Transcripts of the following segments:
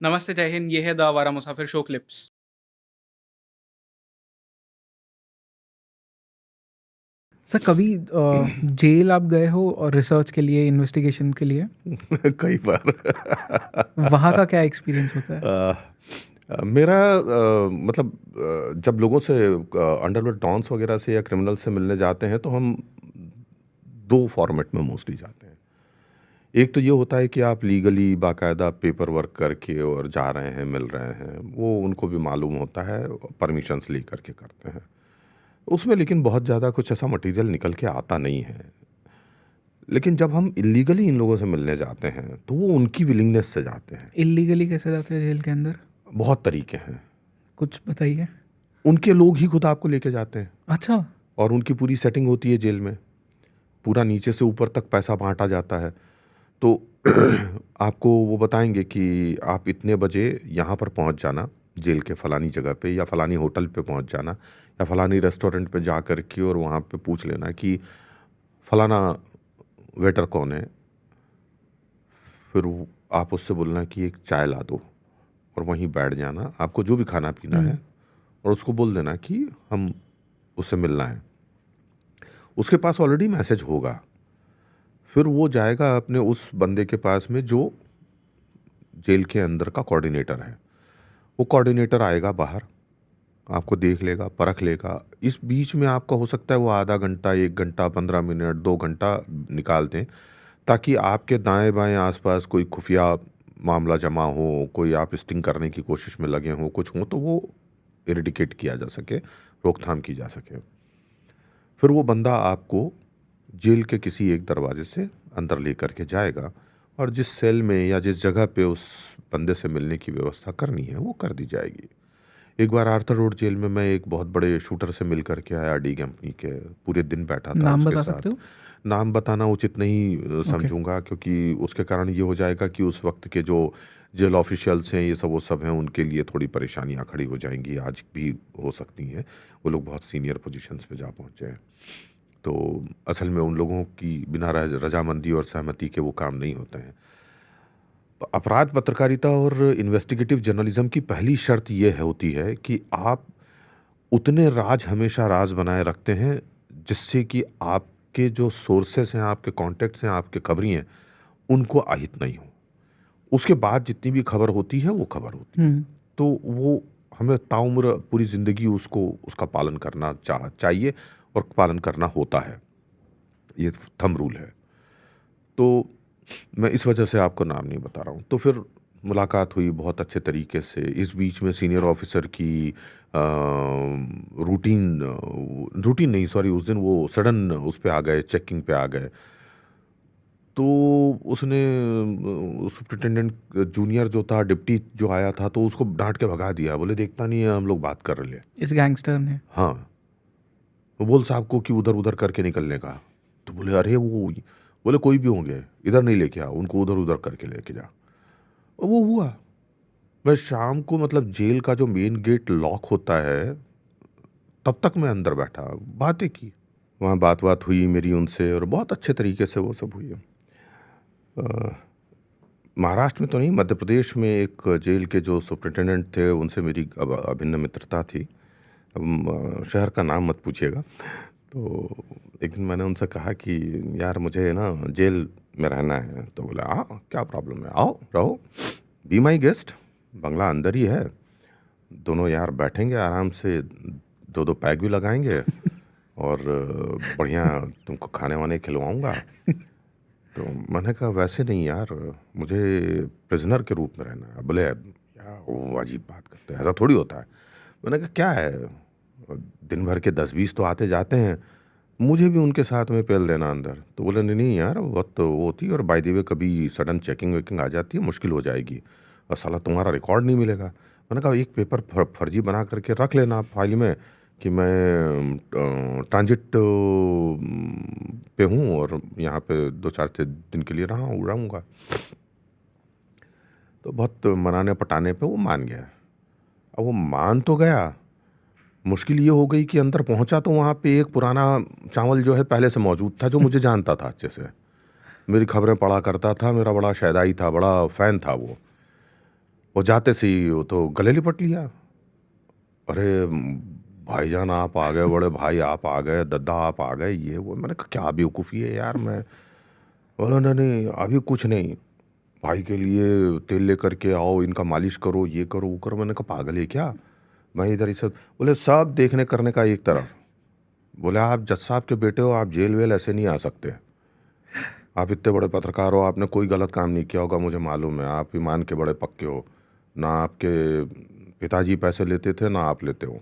नमस्ते, जय हिंद। ये है द आवारा मुसाफिर शो क्लिप्स। सर कभी जेल आप गए हो और रिसर्च के लिए, इन्वेस्टिगेशन के लिए? कई बार। वहाँ का क्या एक्सपीरियंस होता है? मेरा मतलब जब लोगों से अंडरवर्ल्ड डॉन्स वगैरह से या क्रिमिनल से मिलने जाते हैं तो हम दो फॉर्मेट में मोस्टली जाते हैं। एक तो ये होता है कि आप लीगली बाकायदा पेपर वर्क करके और जा रहे हैं, मिल रहे हैं, वो उनको भी मालूम होता है, परमिशंस ले करके करते हैं उसमें, लेकिन बहुत ज़्यादा कुछ ऐसा मटेरियल निकल के आता नहीं है। लेकिन जब हम इलीगली इन लोगों से मिलने जाते हैं तो वो उनकी विलिंगनेस से जाते हैं। इलीगली कैसे जाते हैं जेल के अंदर? बहुत तरीके हैं। कुछ बताइए। उनके लोग ही खुद आपको लेके जाते हैं अच्छा। और उनकी पूरी सेटिंग होती है जेल में। पूरा नीचे से ऊपर तक पैसा बांटा जाता है। तो आपको वो बताएंगे कि आप इतने बजे यहाँ पर पहुँच जाना, जेल के फलानी जगह पे, या फलानी होटल पे पहुँच जाना, या फलानी रेस्टोरेंट पे जा कर के और वहाँ पे पूछ लेना कि फलाना वेटर कौन है। फिर आप उससे बोलना कि एक चाय ला दो और वहीं बैठ जाना, आपको जो भी खाना पीना है, और उसको बोल देना कि हम उससे मिलना है। उसके पास ऑलरेडी मैसेज होगा। फिर वो जाएगा अपने उस बंदे के पास में जो जेल के अंदर का कोऑर्डिनेटर है। वो कोऑर्डिनेटर आएगा बाहर, आपको देख लेगा, परख लेगा। इस बीच में आपका हो सकता है वो आधा घंटा, 1 घंटा, 15 मिनट, 2 घंटा निकाल दें, ताकि आपके दाएं बाएं आसपास कोई खुफिया मामला जमा हो, कोई आप स्टिंग करने की कोशिश में लगे हों, कुछ हो, तो वो इरिडिकेट किया जा सके, रोकथाम की जा सके। फिर वो बंदा आपको जेल के किसी एक दरवाजे से अंदर ले करके जाएगा और जिस सेल में या जिस जगह पे उस बंदे से मिलने की व्यवस्था करनी है वो कर दी जाएगी। एक बार आर्थर रोड जेल में मैं एक बहुत बड़े शूटर से मिल करके आया, डी कंपनी के। पूरे दिन बैठा था नाम उसके बता सकते साथ। हो? नाम बताना उचित नहीं ओके। समझूंगा, क्योंकि उसके कारण ये हो जाएगा कि उस वक्त के जो जेल ऑफिशियल्स हैं, ये सब वो सब हैं, उनके लिए थोड़ी परेशानियां खड़ी हो जाएंगी, आज भी हो सकती हैं। वो लोग बहुत सीनियर पोजीशंस पे जा पहुंचे हैं, तो असल में उन लोगों की बिना रजामंदी और सहमति के वो काम नहीं होते हैं। अपराध पत्रकारिता और इन्वेस्टिगेटिव जर्नलिज्म की पहली शर्त ये होती है कि आप उतने राज हमेशा राज बनाए रखते हैं जिससे कि आपके जो सोर्सेस हैं, आपके कॉन्टेक्ट्स हैं, आपके खबरी हैं, उनको आहित नहीं हो। उसके बाद जितनी भी खबर होती है वो खबर होती है। तो वो हमें ताउम्र पूरी ज़िंदगी उसको उसका पालन करना चाहिए और पालन करना होता है। ये थंब रूल है। तो मैं इस वजह से आपको नाम नहीं बता रहा हूँ। तो फिर मुलाकात हुई बहुत अच्छे तरीके से। इस बीच में सीनियर ऑफिसर की रूटीन नहीं, सॉरी, उस दिन वो सडन उस पे आ गए, चेकिंग पे आ गए। तो उसने सुप्रिटेंडेंट जूनियर जो था, डिप्टी जो आया था, तो उसको डांट के भगा दिया। बोले देखता नहीं है हम लोग बात कर रहे हैं। इस गैंगस्टर ने? हाँ, वो बोल साहब को कि उधर उधर करके निकलने का। तो बोले अरे वो, बोले कोई भी होंगे, इधर नहीं लेके आ, उनको उधर उधर करके लेके जा। और वो हुआ। मैं शाम को, मतलब जेल का जो मेन गेट लॉक होता है, तब तक मैं अंदर बैठा, बातें की। वहाँ बात हुई मेरी उनसे और बहुत अच्छे तरीके से वो सब हुई। महाराष्ट्र में तो नहीं, मध्य प्रदेश में एक जेल के जो सुप्रिटेंडेंट थे उनसे मेरी अभिन्न मित्रता थी। अब शहर का नाम मत पूछिएगा। तो एक दिन मैंने उनसे कहा कि यार मुझे ना जेल में रहना है। तो बोला हाँ क्या प्रॉब्लम है, आओ रहो, बी माई गेस्ट, बंगला अंदर ही है। दोनों यार बैठेंगे आराम से, 2-2 पैग भी लगाएंगे और बढ़िया तुमको खाने वाने खिलवाऊंगा। तो मैंने कहा वैसे नहीं यार, मुझे प्रिजनर के रूप में रहना है। बोले यार वो अजीब बात करते हैं, ऐसा थोड़ी होता है। मैंने कहा क्या है, दिन भर के 10-20 तो आते जाते हैं, मुझे भी उनके साथ में पेल देना अंदर। तो बोले नहीं नहीं यार, वक्त तो वो होती है, और बाय द वे कभी सडन चेकिंग वेकिंग आ जाती है, मुश्किल हो जाएगी, और साला तुम्हारा रिकॉर्ड नहीं मिलेगा। मैंने कहा एक पेपर फर्जी बना करके रख लेना आप फाइल में कि मैं ट्रांजिट पे हूँ और यहाँ पे 2-4 दिन के लिए रहूँगा। तो बहुत मनाने पटाने पे वो मान गया। अब वो मान तो गया, मुश्किल ये हो गई कि अंदर पहुंचा तो वहाँ पे एक पुराना चावल जो है पहले से मौजूद था, जो मुझे जानता था अच्छे से, मेरी खबरें पढ़ा करता था, मेरा बड़ा शैदाई था, बड़ा फ़ैन था वो। वो जाते से ही वो तो गले लिपट लिया। अरे भाईजान आप आ गए, बड़े भाई आप आ गए, दद्दा आप आ गए, ये वो। मैंने कहा क्या बेवकूफ़ी है यार। मैं बोला नहीं नहीं अभी कुछ नहीं, भाई के लिए तेल लेकर के आओ, इनका मालिश करो, ये करो वो करो। मैंने कहा पागल है क्या, मैं इधर ही सब। बोले सब देखने करने का एक तरफ। बोले आप जज साहब के बेटे हो, आप जेल वेल ऐसे नहीं आ सकते। आप इतने बड़े पत्रकार हो, आपने कोई गलत काम नहीं किया होगा, मुझे मालूम है। आप ईमान के बड़े पक्के हो, ना आपके पिताजी पैसे लेते थे ना आप लेते हो।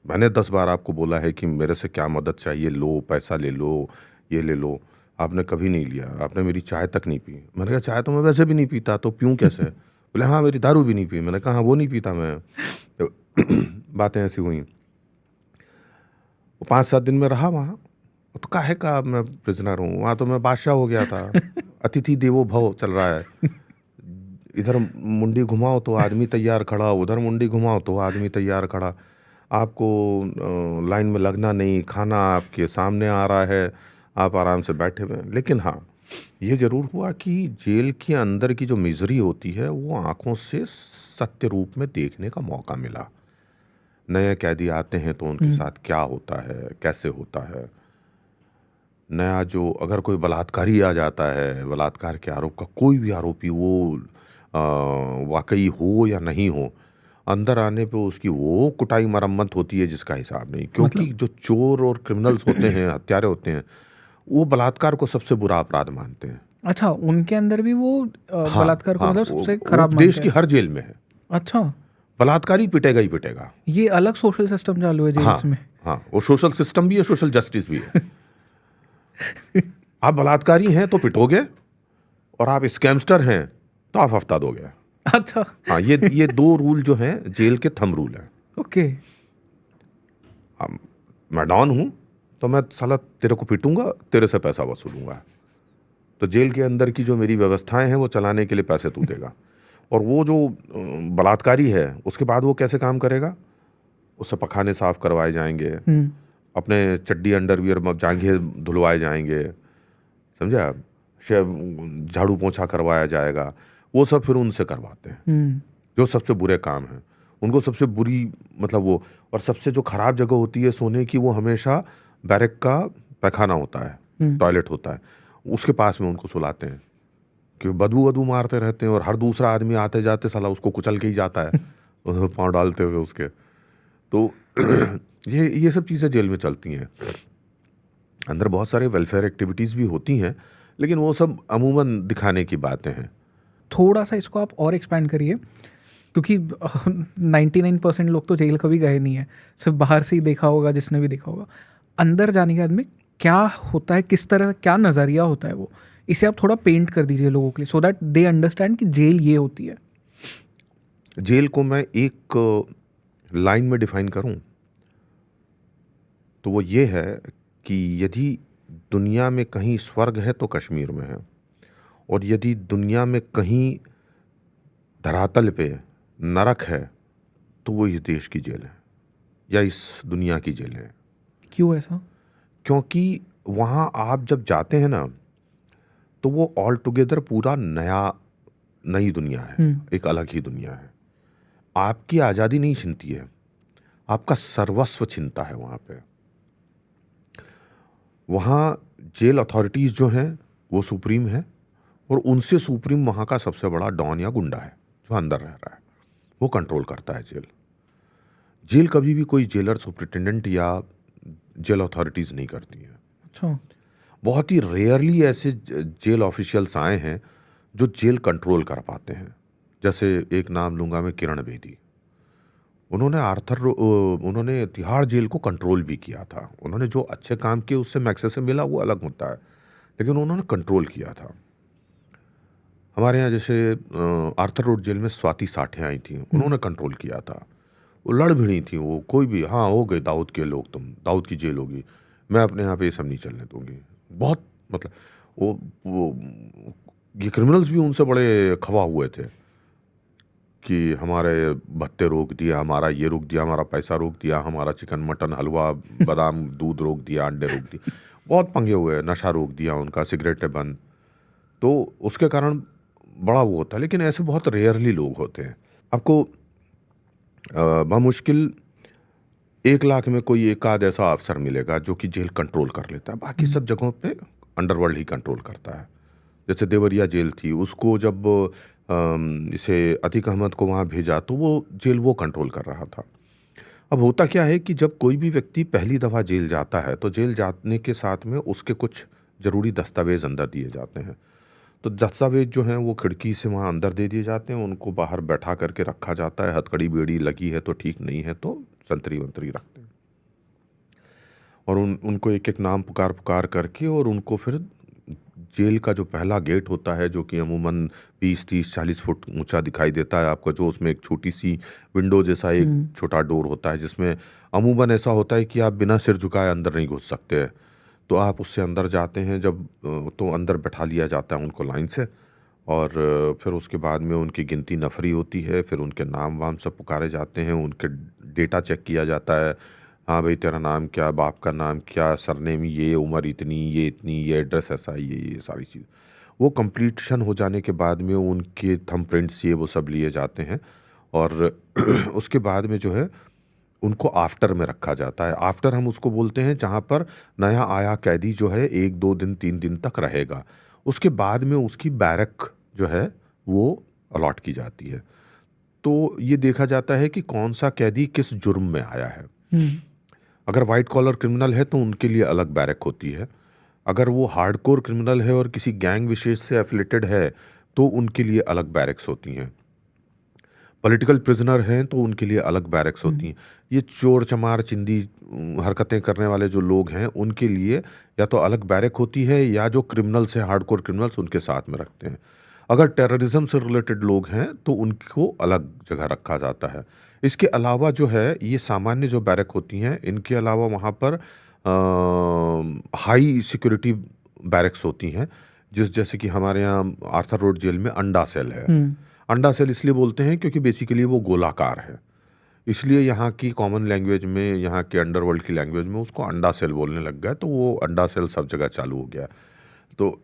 मैंने 10 बार आपको बोला है कि मेरे से क्या मदद चाहिए, लो पैसा ले लो, ये ले लो, आपने कभी नहीं लिया। आपने मेरी चाय तक नहीं पी। मैंने कहा चाय तो मैं वैसे भी नहीं पीता, तो पीऊँ कैसे? बोले हाँ मेरी दारू भी नहीं पी। मैंने कहा हाँ वो नहीं पीता मैं। तो बातें ऐसी हुई। वो 5-7 दिन में रहा वहाँ। तो काहे का मैं प्रिजनर हूँ, वहाँ तो मैं बादशाह हो गया था। अतिथि देवो भव चल रहा है। इधर मुंडी घुमाओ तो आदमी तैयार खड़ा, उधर मुंडी घुमाओ तो आदमी तैयार खड़ा। आपको लाइन में लगना नहीं, खाना आपके सामने आ रहा है, आप आराम से बैठे हुए हैं। लेकिन हाँ ये ज़रूर हुआ कि जेल के अंदर की जो मिजरी होती है वो आंखों से सत्य रूप में देखने का मौका मिला। नए कैदी आते हैं तो उनके साथ क्या होता है, कैसे होता है। नया जो अगर कोई बलात्कारी आ जाता है, बलात्कार के आरोप का कोई भी आरोपी, वो वाकई हो या नहीं हो, अंदर आने पे उसकी वो कुटाई मरम्मत होती है जिसका हिसाब नहीं। क्योंकि मतलब जो चोर और क्रिमिनल्स होते हैं, हत्यारे होते हैं, वो बलात्कार को सबसे बुरा अपराध मानते हैं। अच्छा, उनके अंदर भी वो हाँ बलात्कार को हाँ, मतलब सबसे खराब देश मानते की हैं। हर जेल में है। अच्छा, बलात्कारी पिटेगा ही पिटेगा। ये अलग सोशल सिस्टम चालू है जेल्स हाँ में। हाँ, वो सोशल सिस्टम भी है, सोशल जस्टिस भी है। आप बलात्कारी हैं तो पिटोगे, और आप स्कैमस्टर हैं तो आप हफ्ता दोगे। अच्छा, हाँ ये 2 रूल जो हैं जेल के थंब रूल हैं। ओके। मैं डॉन हूँ तो मैं साला तेरे को पीटूंगा, तेरे से पैसा वसूलूंगा। तो जेल के अंदर की जो मेरी व्यवस्थाएं हैं वो चलाने के लिए पैसे तू देगा। और वो जो बलात्कारी है उसके बाद वो कैसे काम करेगा? उससे पखाने साफ करवाए जाएंगे, अपने चड्डी अंडरवियर में जांघे धुलवाए जाएंगे, समझा? झाड़ू पोछा करवाया जाएगा। वो सब फिर उनसे करवाते हैं जो सबसे बुरे काम हैं। उनको सबसे बुरी मतलब वो, और सबसे जो खराब जगह होती है सोने की, वो हमेशा बैरक का पैखाना होता है, टॉयलेट होता है, उसके पास में उनको सुलाते हैं कि बदबू वदबू मारते रहते हैं। और हर दूसरा आदमी आते जाते साला उसको कुचल के ही जाता है पाँव डालते हुए उसके। तो ये सब चीज़ें जेल में चलती हैं। अंदर बहुत सारे वेलफेयर एक्टिविटीज़ भी होती हैं, लेकिन वो सब अमूमन दिखाने की बातें हैं। थोड़ा सा इसको आप और एक्सपैंड करिए, क्योंकि 99% लोग तो जेल कभी गए नहीं है, सिर्फ बाहर से ही देखा होगा जिसने भी देखा होगा। अंदर जाने के बाद में क्या होता है, किस तरह क्या नज़रिया होता है वो, इसे आप थोड़ा पेंट कर दीजिए लोगों के लिए, सो दैट दे अंडरस्टैंड कि जेल ये होती है। जेल को मैं एक लाइन में डिफाइन करूं तो वो ये है कि यदि दुनिया में कहीं स्वर्ग है तो कश्मीर में है, और यदि दुनिया में कहीं धरातल पे नरक है तो वो इस देश की जेल है या इस दुनिया की जेल है। क्यों ऐसा? क्योंकि वहाँ आप जब जाते हैं ना तो वो ऑल टुगेदर पूरा नई दुनिया है, एक अलग ही दुनिया है। आपकी आज़ादी नहीं छिनती है, आपका सर्वस्व छिनता है वहाँ पे। वहाँ जेल अथॉरिटीज़ जो हैं वो सुप्रीम है, और उनसे सुप्रीम वहाँ का सबसे बड़ा डॉन या गुंडा है जो अंदर रह रहा है, वो कंट्रोल करता है जेल। जेल कभी भी कोई जेलर सुप्रिटेंडेंट या जेल अथॉरिटीज़ नहीं करती हैं। अच्छा, बहुत ही रेयरली ऐसे जेल ऑफिशियल्स आए हैं जो जेल कंट्रोल कर पाते हैं। जैसे एक नाम लूँगा मैं, किरण बेदी। उन्होंने तिहाड़ जेल को कंट्रोल भी किया था। उन्होंने जो अच्छे काम किए उससे मैक्से से मिला वो अलग होता है, लेकिन उन्होंने कंट्रोल किया था। हमारे यहाँ जैसे आर्थर रोड जेल में स्वाति साठे आई थी, उन्होंने कंट्रोल किया था। वो लड़ भिड़ी थी, वो कोई भी हाँ हो गए दाऊद के लोग, तुम दाऊद की जेल होगी, मैं अपने यहाँ पे ये सब नहीं चलने दूंगी। बहुत मतलब वो ये क्रिमिनल्स भी उनसे बड़े खवा हुए थे कि हमारे भत्ते रोक दिया, हमारा ये रोक दिया, हमारा पैसा रोक दिया, हमारा चिकन मटन हलवा बादाम दूध रोक दिया, अंडे रोक दिए, बहुत पंगे हुए, नशा रोक दिया उनका, सिगरेटें बंद। तो उसके कारण बड़ा वो होता है, लेकिन ऐसे बहुत रेयरली लोग होते हैं। आपको बामुश्किल 1 लाख में कोई एक आध ऐसा अफसर मिलेगा जो कि जेल कंट्रोल कर लेता है, बाकी सब जगहों पे अंडरवर्ल्ड ही कंट्रोल करता है। जैसे देवरिया जेल थी, उसको जब इसे अतीक अहमद को वहाँ भेजा तो वो जेल वो कंट्रोल कर रहा था। अब होता क्या है कि जब कोई भी व्यक्ति पहली दफ़ा जेल जाता है तो जेल जाने के साथ में उसके कुछ ज़रूरी दस्तावेज़ अंदर दिए जाते हैं। तो दस्तावेज़ जो हैं वो खिड़की से वहाँ अंदर दे दिए जाते हैं, उनको बाहर बैठा करके रखा जाता है। हथकड़ी बेड़ी लगी है तो ठीक, नहीं है तो संतरी वंतरी रखते हैं और उनको एक एक नाम पुकार पुकार करके और उनको फिर जेल का जो पहला गेट होता है, जो कि अमूमन 20-30-40 फुट ऊंचा दिखाई देता है आपको, जो उसमें एक छोटी सी विंडो जैसा एक छोटा डोर होता है, जिसमें अमूमन ऐसा होता है कि आप बिना सिर झुकाए अंदर नहीं घुस सकते हैं। तो आप उससे अंदर जाते हैं जब तो अंदर बैठा लिया जाता है उनको लाइन से और फिर उसके बाद में उनकी गिनती नफरी होती है, फिर उनके नाम वाम सब पुकारे जाते हैं, उनके डेटा चेक किया जाता है। हाँ भाई, तेरा नाम क्या, बाप का नाम क्या, सरनेम ये, उम्र इतनी, ये इतनी, ये एड्रेस ऐसा, ये सारी चीज़। वो कंप्लीशन हो जाने के बाद में उनके थंब प्रिंट्स ये वो सब लिए जाते हैं और उसके बाद में जो है उनको आफ्टर में रखा जाता है। आफ्टर हम उसको बोलते हैं जहाँ पर नया आया कैदी जो है 1-2 दिन 3 दिन तक रहेगा। उसके बाद में उसकी बैरक जो है वो अलॉट की जाती है। तो ये देखा जाता है कि कौन सा कैदी किस जुर्म में आया है। अगर वाइट कॉलर क्रिमिनल है तो उनके लिए अलग बैरक होती है। अगर वो हार्डकोर क्रिमिनल है और किसी गैंग विशेष से एफिलेटेड है तो उनके लिए अलग बैरक्स होती हैं। पॉलिटिकल प्रिजनर हैं तो उनके लिए अलग बैरक्स होती हैं। ये चोर चमार चिंदी हरकतें करने वाले जो लोग हैं उनके लिए या तो अलग बैरक होती है या जो क्रिमिनल्स हैं, हार्डकोर क्रिमिनल्स, उनके साथ में रखते हैं। अगर टेररिज्म से रिलेटेड लोग हैं तो उनको अलग जगह रखा जाता है। इसके अलावा जो है ये सामान्य जो बैरक होती हैं, इनके अलावा वहाँ पर हाई सिक्योरिटी बैरक्स होती हैं, जैसे कि हमारे यहाँ आर्थर रोड जेल में अंडा सेल है। अंडा सेल इसलिए बोलते हैं क्योंकि बेसिकली वो गोलाकार है, इसलिए यहाँ की कॉमन लैंग्वेज में, यहाँ के अंडरवर्ल्ड की लैंग्वेज में उसको अंडा सेल बोलने लग गया, तो वो अंडा सेल सब जगह चालू हो गया। तो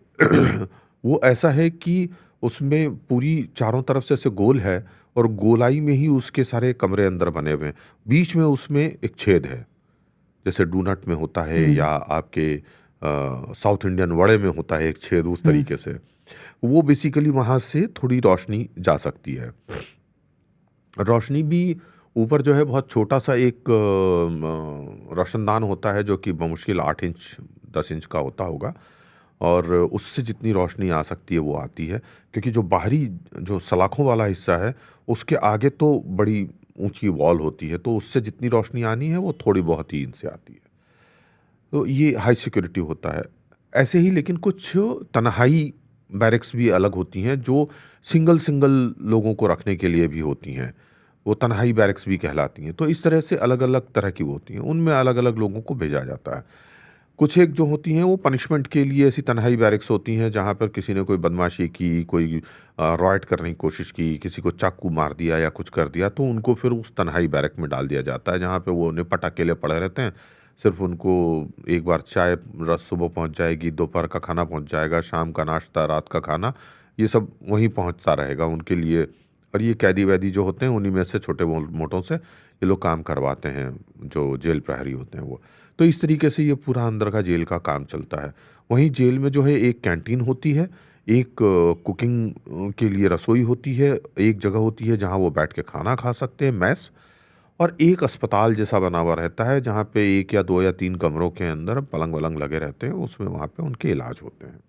वो ऐसा है कि उसमें पूरी चारों तरफ से ऐसे गोल है और गोलाई में ही उसके सारे कमरे अंदर बने हुए हैं। बीच में उसमें एक छेद है, जैसे डूनट में होता है या आपके साउथ इंडियन वड़े में होता है एक छेद, उस तरीके से वो बेसिकली वहाँ से थोड़ी रोशनी जा सकती है। रोशनी भी ऊपर जो है बहुत छोटा सा एक रोशनदान होता है जो कि बमुश्किल 8 इंच 10 इंच का होता होगा और उससे जितनी रोशनी आ सकती है वो आती है, क्योंकि जो बाहरी जो सलाखों वाला हिस्सा है उसके आगे तो बड़ी ऊंची वॉल होती है, तो उससे जितनी रोशनी आनी है वो थोड़ी बहुत ही इनसे आती है। तो ये हाई सिक्योरिटी होता है। ऐसे ही लेकिन कुछ तन्हाई बैरक्स भी अलग होती हैं जो सिंगल लोगों को रखने के लिए भी होती हैं, वो तन्हाई बैरक्स भी कहलाती हैं। तो इस तरह से अलग अलग तरह की होती हैं, उनमें अलग अलग लोगों को भेजा जाता है। कुछ एक जो होती हैं वो पनिशमेंट के लिए ऐसी तन्हाई बैरक्स होती हैं जहाँ पर किसी ने कोई बदमाशी की, कोई रॉयट करने की कोशिश की, किसी को चाकू मार दिया या कुछ कर दिया, तो उनको फिर उस तन्हाई बैरक में डाल दिया जाता है जहाँ पे वो निपट अकेले पड़े रहते हैं। सिर्फ उनको एक बार चाय सुबह पहुँच जाएगी, दोपहर का खाना पहुँच जाएगा, शाम का नाश्ता, रात का खाना, ये सब वहीं पहुँचता रहेगा उनके लिए। और ये कैदी वैदी जो होते हैं उन्हीं में से छोटे मोटों से ये लोग काम करवाते हैं, जो जेल प्रहरी होते हैं वो। तो इस तरीके से ये पूरा अंदर का जेल का काम चलता है। वहीं जेल में जो है एक कैंटीन होती है, एक कुकिंग के लिए रसोई होती है, एक जगह होती है जहाँ वो बैठ के खाना खा सकते हैं, मैस, और एक अस्पताल जैसा बना हुआ रहता है जहाँ पे 1 या 2 या 3 कमरों के अंदर पलंग वलंग लगे रहते हैं, उसमें वहाँ पे उनके इलाज होते हैं।